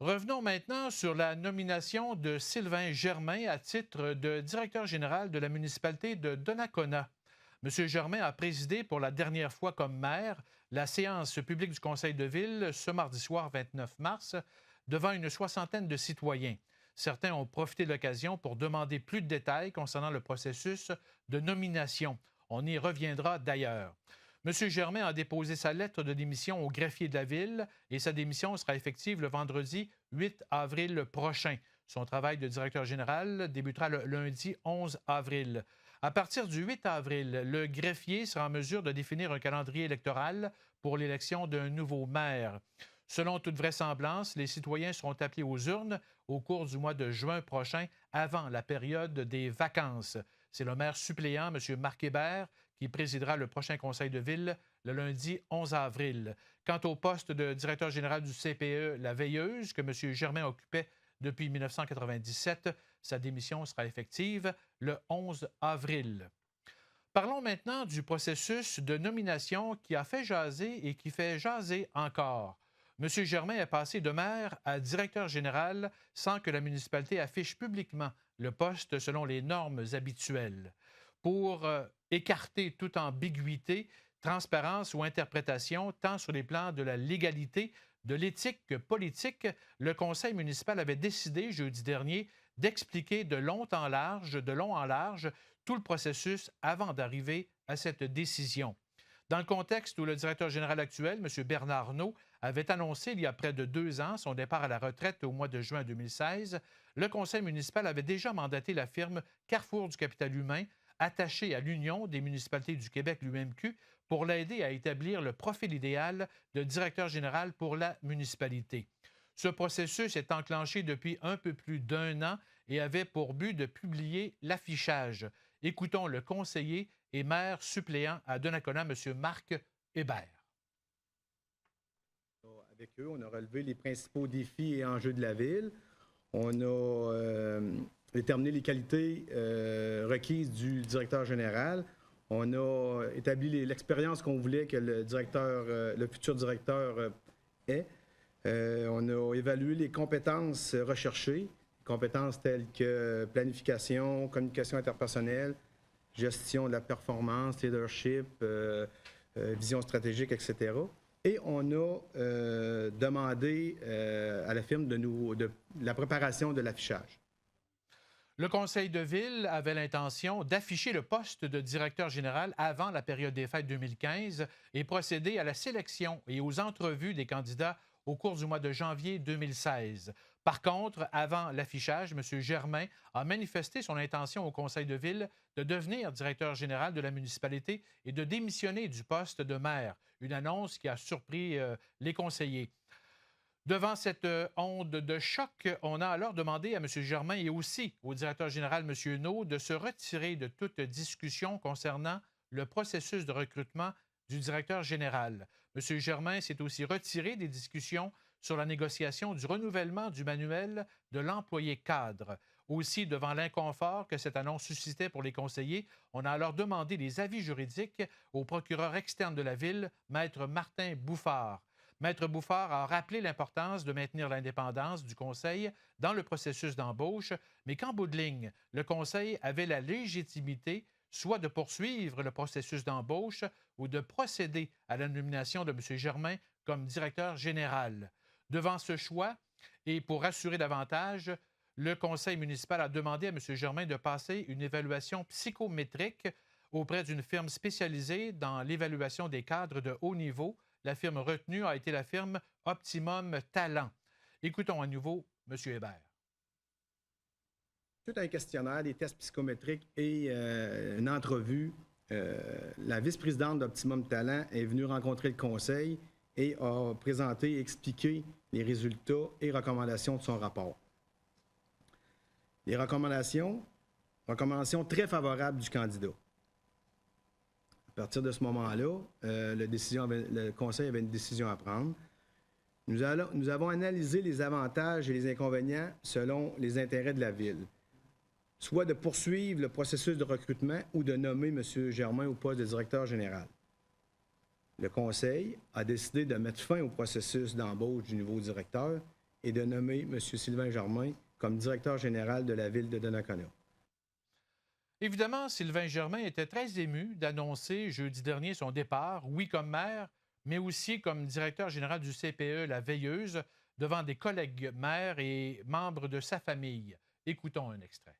Revenons maintenant sur la nomination de Sylvain Germain à titre de directeur général de la municipalité de Donnacona. M. Germain a présidé pour la dernière fois comme maire la séance publique du Conseil de ville ce mardi soir 29 mars devant une soixantaine de citoyens. Certains ont profité de l'occasion pour demander plus de détails concernant le processus de nomination. On y reviendra d'ailleurs. M. Germain a déposé sa lettre de démission au greffier de la Ville et sa démission sera effective le vendredi 8 avril prochain. Son travail de directeur général débutera le lundi 11 avril. À partir du 8 avril, le greffier sera en mesure de définir un calendrier électoral pour l'élection d'un nouveau maire. Selon toute vraisemblance, les citoyens seront appelés aux urnes au cours du mois de juin prochain, avant la période des vacances. C'est le maire suppléant, M. Marc Hébert, qui présidera le prochain conseil de ville le lundi 11 avril. Quant au poste de directeur général du CPE La Veilleuse, que M. Germain occupait depuis 1997, sa démission sera effective le 11 avril. Parlons maintenant du processus de nomination qui a fait jaser et qui fait jaser encore. M. Germain est passé de maire à directeur général sans que la municipalité affiche publiquement le poste selon les normes habituelles. Pour écarter toute ambiguïté, transparence ou interprétation, tant sur les plans de la légalité, de l'éthique que politique, le conseil municipal avait décidé jeudi dernier d'expliquer de long en large, tout le processus avant d'arriver à cette décision. Dans le contexte où le directeur général actuel, M. Bernard Arnault, avait annoncé il y a près de 2 ans son départ à la retraite au mois de juin 2016, le conseil municipal avait déjà mandaté la firme Carrefour du capital humain, attachée à l'Union des municipalités du Québec, l'UMQ, pour l'aider à établir le profil idéal de directeur général pour la municipalité. Ce processus est enclenché depuis un peu plus d'1 an et avait pour but de publier l'affichage. Écoutons le conseiller et maire suppléant à Donnacona, M. Marc Hébert. Avec eux, on a relevé les principaux défis et enjeux de la ville. On a déterminé les qualités requises du directeur général. On a établi l'expérience qu'on voulait que le futur directeur ait. On a évalué les compétences recherchées, compétences telles que planification, communication interpersonnelle, gestion de la performance, leadership, vision stratégique, etc. Et on a demandé à la firme de la préparation de l'affichage. Le conseil de ville avait l'intention d'afficher le poste de directeur général avant la période des fêtes 2015 et procéder à la sélection et aux entrevues des candidats au cours du mois de janvier 2016. Par contre, avant l'affichage, M. Germain a manifesté son intention au conseil de ville de devenir directeur général de la municipalité et de démissionner du poste de maire, une annonce qui a surpris les conseillers. Devant cette onde de choc, on a alors demandé à M. Germain et aussi au directeur général, M. Naud, de se retirer de toute discussion concernant le processus de recrutement du directeur général. M. Germain s'est aussi retiré des discussions sur la négociation du renouvellement du manuel de l'employé cadre. Aussi, devant l'inconfort que cette annonce suscitait pour les conseillers, on a alors demandé des avis juridiques au procureur externe de la Ville, Maître Martin Bouffard. Maître Bouffard a rappelé l'importance de maintenir l'indépendance du Conseil dans le processus d'embauche, mais qu'en bout de ligne, le Conseil avait la légitimité soit de poursuivre le processus d'embauche ou de procéder à la nomination de M. Germain comme directeur général. Devant ce choix, et pour assurer davantage, le conseil municipal a demandé à M. Germain de passer une évaluation psychométrique auprès d'une firme spécialisée dans l'évaluation des cadres de haut niveau. La firme retenue a été la firme Optimum Talent. Écoutons à nouveau M. Hébert. Suite à un questionnaire, des tests psychométriques et une entrevue, la vice-présidente d'Optimum Talent est venue rencontrer le conseil et a présenté et expliqué les résultats et recommandations de son rapport. Les recommandations très favorables du candidat. À partir de ce moment-là, le conseil avait une décision à prendre. Nous avons analysé les avantages et les inconvénients selon les intérêts de la Ville, soit de poursuivre le processus de recrutement ou de nommer M. Germain au poste de directeur général. Le conseil a décidé de mettre fin au processus d'embauche du nouveau directeur et de nommer M. Sylvain Germain comme directeur général de la ville de Donnacona. Évidemment, Sylvain Germain était très ému d'annoncer jeudi dernier son départ, oui comme maire, mais aussi comme directeur général du CPE La Veilleuse, devant des collègues maires et membres de sa famille. Écoutons un extrait.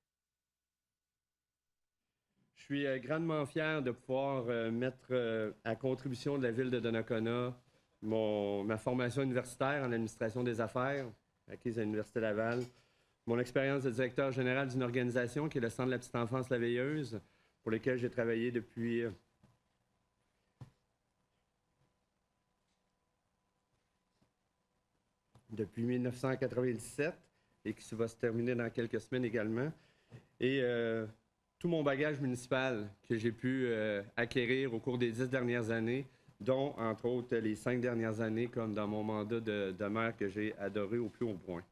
Je suis grandement fier de pouvoir mettre à contribution de la ville de Donnacona ma formation universitaire en administration des affaires, acquise à l'Université Laval, mon expérience de directeur général d'une organisation qui est le Centre de la petite enfance La Veilleuse, pour lequel j'ai travaillé depuis 1997 et qui va se terminer dans quelques semaines également. Et tout mon bagage municipal que j'ai pu acquérir au cours des 10 dernières années, dont, entre autres, les 5 dernières années, comme dans mon mandat de maire que j'ai adoré au plus haut point.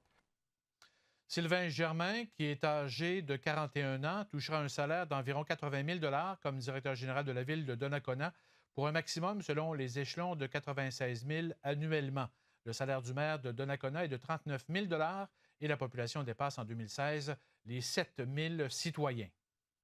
Sylvain Germain, qui est âgé de 41 ans, touchera un salaire d'environ 80 000 $ comme directeur général de la ville de Donnacona pour un maximum, selon les échelons, de 96 000 $ annuellement. Le salaire du maire de Donnacona est de 39 000 $ et la population dépasse en 2016 les 7 000 citoyens.